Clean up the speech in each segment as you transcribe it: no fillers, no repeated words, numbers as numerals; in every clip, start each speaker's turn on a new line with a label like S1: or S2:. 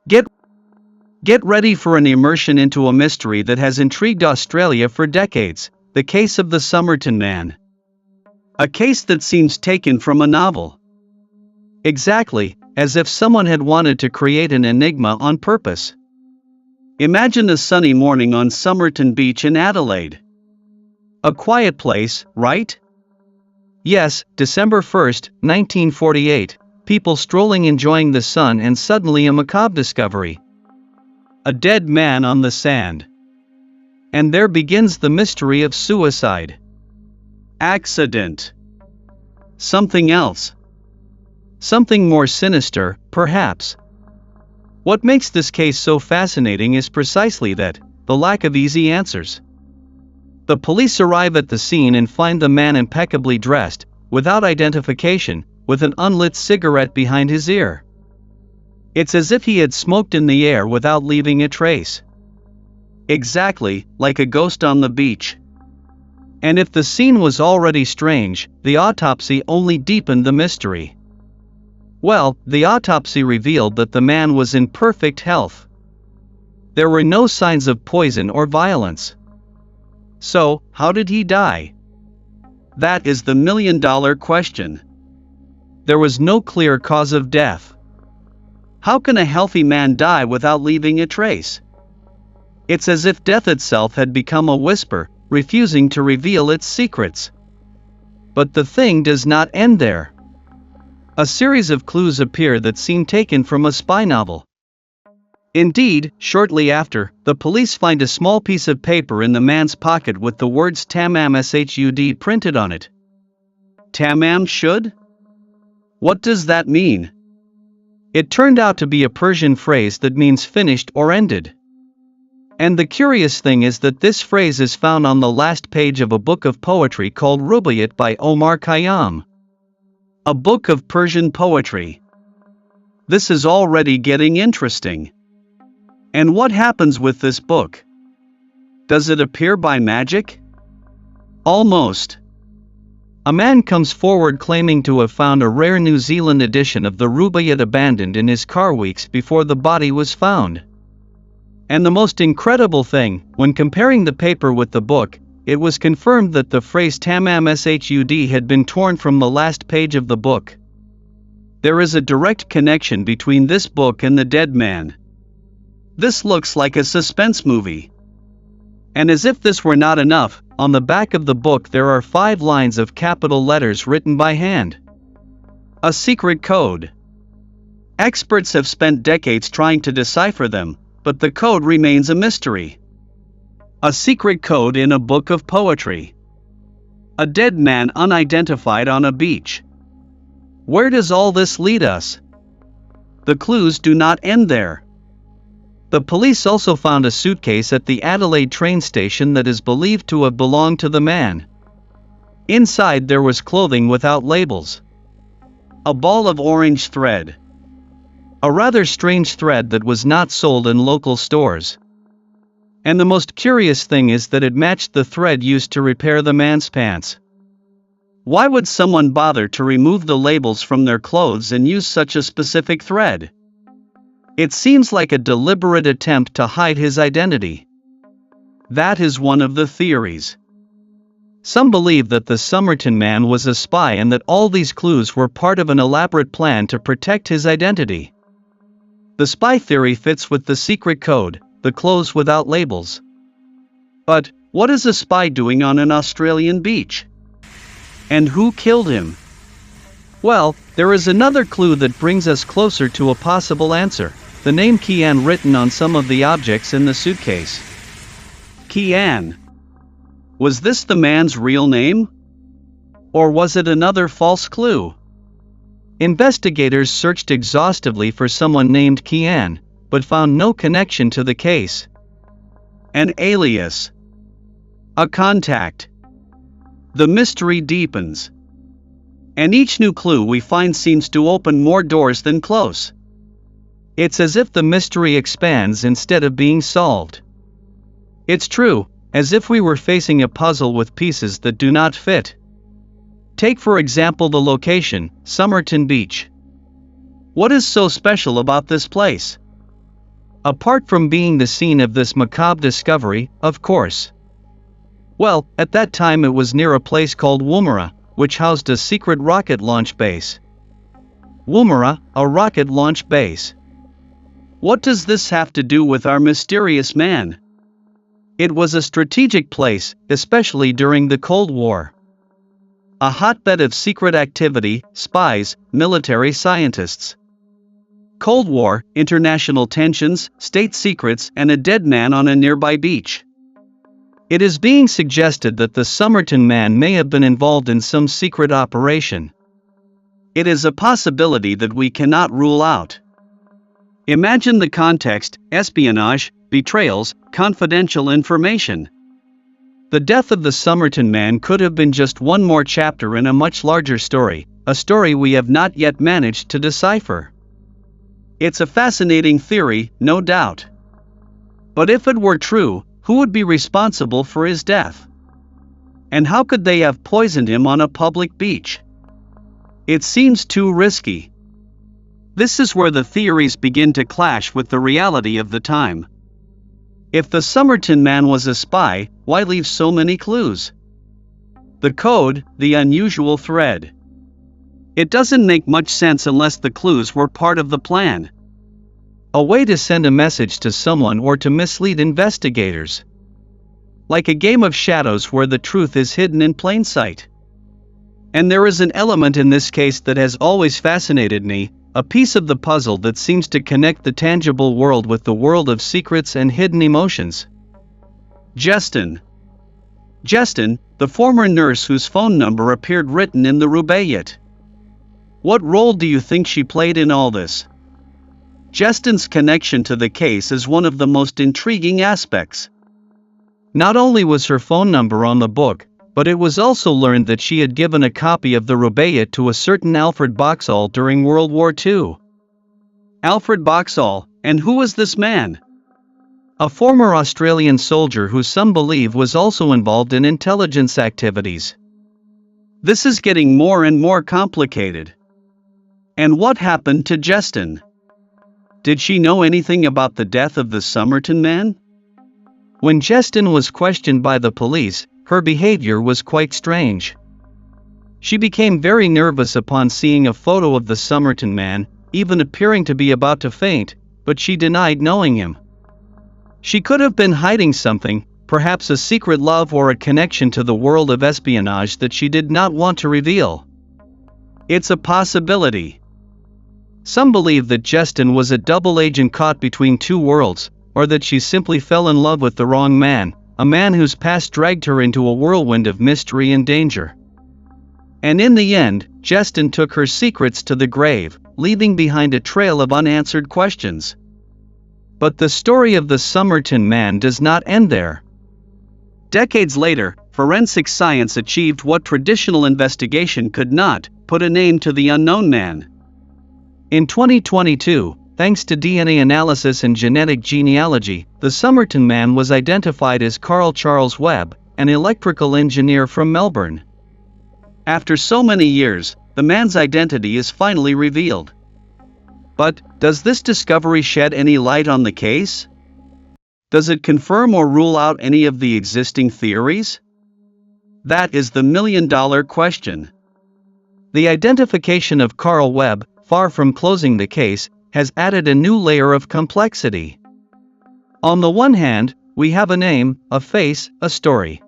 S1: Get, get ready for an immersion into a mystery that has intrigued Australia for decades, the case of the Somerton Man. A case that seems taken from a novel. Exactly, as if someone had wanted to create an enigma on purpose. Imagine a sunny morning on Somerton Beach in Adelaide. A quiet place, right? Yes, December 1st, 1948, people strolling enjoying the sun, and suddenly a macabre discovery. A dead man on the sand. And there begins the mystery of suicide. Accident. Something else. Something more sinister, perhaps. What makes this case so fascinating is precisely that, the lack of easy answers. The police arrive at the scene and find the man impeccably dressed, without identification, with an unlit cigarette behind his ear. It's as if he had smoked in the air without leaving a trace. Exactly, like a ghost on the beach. And if the scene was already strange, the autopsy only deepened the mystery. Well, the autopsy revealed that the man was in perfect health. There were no signs of poison or violence. So, how did he die? That is the million-dollar question. There was no clear cause of death. How can a healthy man die without leaving a trace? It's as if death itself had become a whisper, refusing to reveal its secrets. But the thing does not end there. A series of clues appear that seem taken from a spy novel. Indeed, shortly after, the police find a small piece of paper in the man's pocket with the words Tamam Shud printed on it. Tamam Shud? What does that mean? It turned out to be a Persian phrase that means finished or ended. And the curious thing is that this phrase is found on the last page of a book of poetry called Rubaiyat by Omar Khayyam. A book of Persian poetry. This is already getting interesting. And what happens with this book? Does it appear by magic? Almost. A man comes forward claiming to have found a rare New Zealand edition of the Rubaiyat abandoned in his car weeks before the body was found. And the most incredible thing, when comparing the paper with the book, it was confirmed that the phrase Tamam Shud had been torn from the last page of the book. There is a direct connection between this book and the dead man. This looks like a suspense movie. And as if this were not enough, on the back of the book there are 5 lines of capital letters written by hand. A secret code. Experts have spent decades trying to decipher them, but the code remains a mystery. A secret code in a book of poetry. A dead man unidentified on a beach. Where does all this lead us? The clues do not end there. The police also found a suitcase at the Adelaide train station that is believed to have belonged to the man. Inside there was clothing without labels. A ball of orange thread. A rather strange thread that was not sold in local stores. And the most curious thing is that it matched the thread used to repair the man's pants. Why would someone bother to remove the labels from their clothes and use such a specific thread? It seems like a deliberate attempt to hide his identity. That is one of the theories. Some believe that the Somerton man was a spy and that all these clues were part of an elaborate plan to protect his identity. The spy theory fits with the secret code, the clothes without labels. But, what is a spy doing on an Australian beach? And who killed him? Well, there is another clue that brings us closer to a possible answer, the name Kian written on some of the objects in the suitcase. Kian. Was this the man's real name? Or was it another false clue? Investigators searched exhaustively for someone named Kian, but found no connection to the case. An alias. A contact. The mystery deepens. And each new clue we find seems to open more doors than close. It's as if the mystery expands instead of being solved. It's true, as if we were facing a puzzle with pieces that do not fit. Take for example the location, Somerton Beach. What is so special about this place? Apart from being the scene of this macabre discovery, of course. Well, at that time it was near a place called Woomera, which housed a secret rocket launch base. Woomera, a rocket launch base. What does this have to do with our mysterious man? It was a strategic place, especially during the Cold War. A hotbed of secret activity, spies, military scientists. Cold War, international tensions, state secrets, and a dead man on a nearby beach. It is being suggested that the Somerton man may have been involved in some secret operation. It is a possibility that we cannot rule out. Imagine the context: espionage, betrayals, confidential information. The death of the Somerton man could have been just one more chapter in a much larger story, a story we have not yet managed to decipher. It's a fascinating theory, no doubt. But if it were true, who would be responsible for his death? And how could they have poisoned him on a public beach? It seems too risky. This is where the theories begin to clash with the reality of the time. If the Somerton man was a spy, why leave so many clues? The code, the unusual thread. It doesn't make much sense unless the clues were part of the plan. A way to send a message to someone or to mislead investigators. Like a game of shadows where the truth is hidden in plain sight. And there is an element in this case that has always fascinated me, a piece of the puzzle that seems to connect the tangible world with the world of secrets and hidden emotions. Justin. Justin, the former nurse whose phone number appeared written in the rubaiyat. What role do you think she played in all this? Justin's connection to the case is one of the most intriguing aspects. Not only was her phone number on the book, but it was also learned that she had given a copy of the rubaiyat to a certain Alfred Boxall during World War II. Alfred Boxall, and who was this man? A former Australian soldier who some believe was also involved in intelligence activities. This is getting more and more complicated. And what happened to Justin? Did she know anything about the death of the Somerton man? When Justin was questioned by the police, her behavior was quite strange. She became very nervous upon seeing a photo of the Somerton man, even appearing to be about to faint, but she denied knowing him. She could have been hiding something, perhaps a secret love or a connection to the world of espionage that she did not want to reveal. It's a possibility. Some believe that Justin was a double agent caught between two worlds, or that she simply fell in love with the wrong man, a man whose past dragged her into a whirlwind of mystery and danger. And in the end, Justin took her secrets to the grave, leaving behind a trail of unanswered questions. But the story of the Somerton man does not end there. Decades later, forensic science achieved what traditional investigation could not: put a name to the unknown man. In 2022, thanks to DNA analysis and genetic genealogy, the Somerton man was identified as Carl Charles Webb, an electrical engineer from Melbourne. After so many years, the man's identity is finally revealed. But, does this discovery shed any light on the case? Does it confirm or rule out any of the existing theories? That is the million-dollar question. The identification of Carl Webb, far from closing the case, has added a new layer of complexity. On the one hand, we have a name, a face, a story.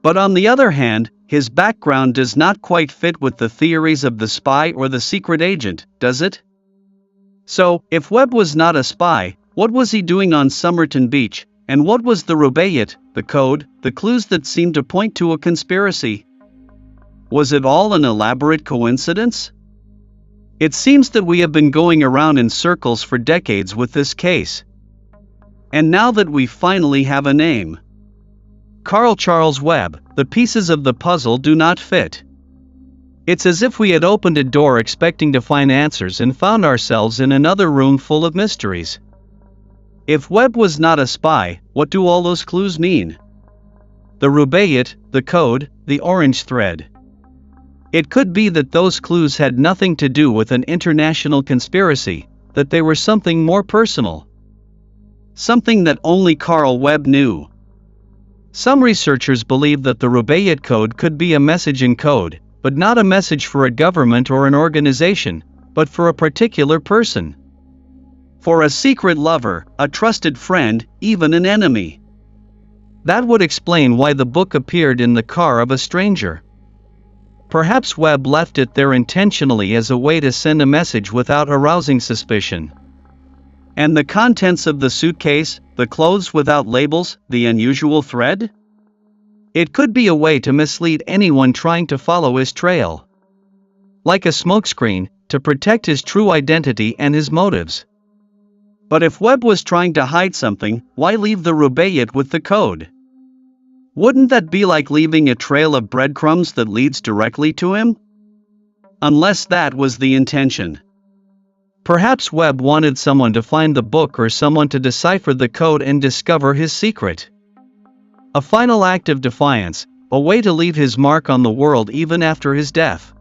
S1: But on the other hand, his background does not quite fit with the theories of the spy or the secret agent, does it? So, if Webb was not a spy, what was he doing on Somerton Beach, and what was the rubaiyat, the code, the clues that seemed to point to a conspiracy? Was it all an elaborate coincidence? It seems that we have been going around in circles for decades with this case. And now that we finally have a name, Carl Charles Webb, the pieces of the puzzle do not fit. It's as if we had opened a door expecting to find answers and found ourselves in another room full of mysteries. If Webb was not a spy, what do all those clues mean? The rubaiyat, the code, the orange thread. It could be that those clues had nothing to do with an international conspiracy, that they were something more personal. something that only Carl Webb knew. Some researchers believe that the Rubaiyat code could be a messaging code, but not a message for a government or an organization, but for a particular person. For a secret lover, a trusted friend, even an enemy. That would explain why the book appeared in the car of a stranger. Perhaps Webb left it there intentionally as a way to send a message without arousing suspicion. And the contents of the suitcase, the clothes without labels, the unusual thread? It could be a way to mislead anyone trying to follow his trail. Like a smokescreen, to protect his true identity and his motives. But if Webb was trying to hide something, why leave the Rubaiyat with the code? Wouldn't that be like leaving a trail of breadcrumbs that leads directly to him? Unless that was the intention. Perhaps Webb wanted someone to find the book or someone to decipher the code and discover his secret. A final act of defiance, a way to leave his mark on the world even after his death.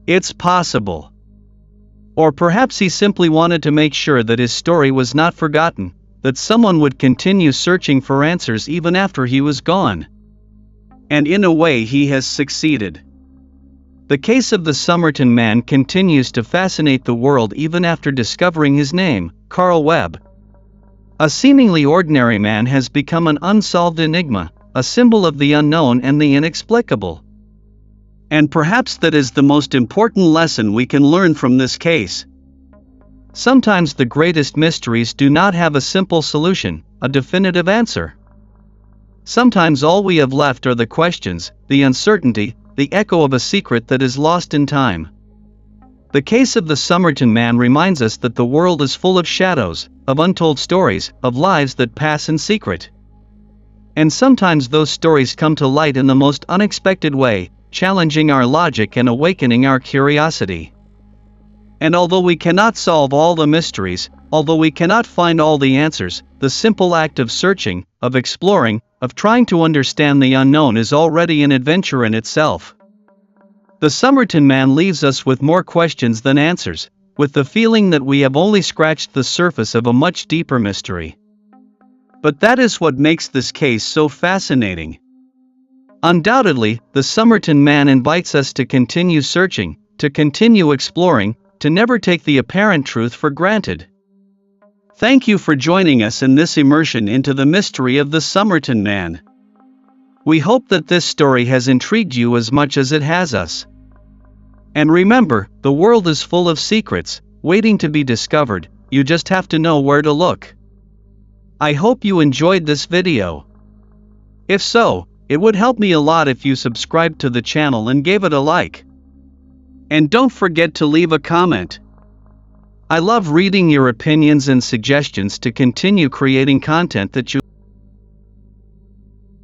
S1: It's possible. Or perhaps he simply wanted to make sure that his story was not forgotten, that someone would continue searching for answers even after he was gone. And in a way he has succeeded. The case of the Somerton man continues to fascinate the world even after discovering his name, Carl Webb. A seemingly ordinary man has become an unsolved enigma, a symbol of the unknown and the inexplicable. And perhaps that is the most important lesson we can learn from this case. Sometimes the greatest mysteries do not have a simple solution, a definitive answer. Sometimes all we have left are the questions, the uncertainty, the echo of a secret that is lost in time. The case of the Somerton man reminds us that the world is full of shadows, of untold stories, of lives that pass in secret. And sometimes those stories come to light in the most unexpected way, challenging our logic and awakening our curiosity. And although we cannot solve all the mysteries, although we cannot find all the answers, the simple act of searching, of exploring, of trying to understand the unknown is already an adventure in itself. The Somerton man leaves us with more questions than answers, with the feeling that we have only scratched the surface of a much deeper mystery. But that is what makes this case so fascinating. Undoubtedly, the Somerton man invites us to continue searching, to continue exploring, to never take the apparent truth for granted. Thank you for joining us in this immersion into the mystery of the Somerton man. We hope that this story has intrigued you as much as it has us. And remember, the world is full of secrets, waiting to be discovered, you just have to know where to look. I hope you enjoyed this video. If so, it would help me a lot if you subscribed to the channel and gave it a like. And don't forget to leave a comment. I love reading your opinions and suggestions to continue creating content that you